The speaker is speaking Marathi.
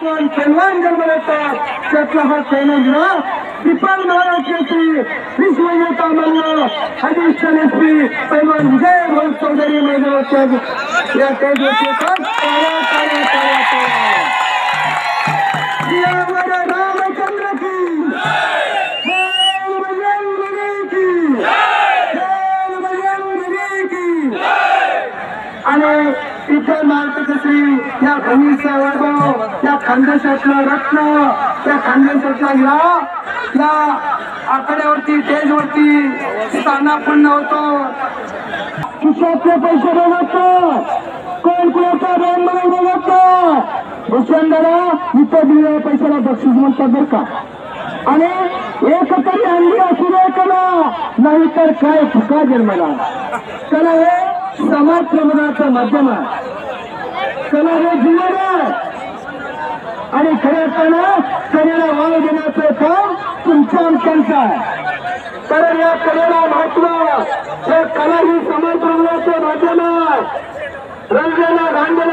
कोण पैलवान जन्माला येतात त्यातला हा सैनिक ना दीपक महाराष्ट्राची विश्वनेता मल्ल अधिष्ठान एसपी पैलवान विजय भाऊ चौधरी मैदानाच्या या काही दिवशी रामचंद्र की आणि इथे मार्गदर्शी या भूमीचा वैभव या खानदेशातलं रत्न त्या खानदेशातला हिरा या आकड्यावरती स्टेजवरती स्थानापन्न होतो खिशातले पैसे बघतो कोण कुणाचा बँक म्हणून बघतो वसंतरा इथं दिलेल्या पैशाला बक्षीस म्हणतात बरं का आणि एक तरी अंडी असू दे कला नाही तर काय फुका जन्मला कला हे समाज प्रबोधनाचं माध्यम आहे कला हे जीवन आहे आणि खऱ्या अर्थानं कलेला वाव देण्याचं काम तुमच्या आमच्यांचं आहे कारण या कलेला महत्व या कला ही समाज प्रबोधनाचं माध्यम आहे रंगाला गांधीला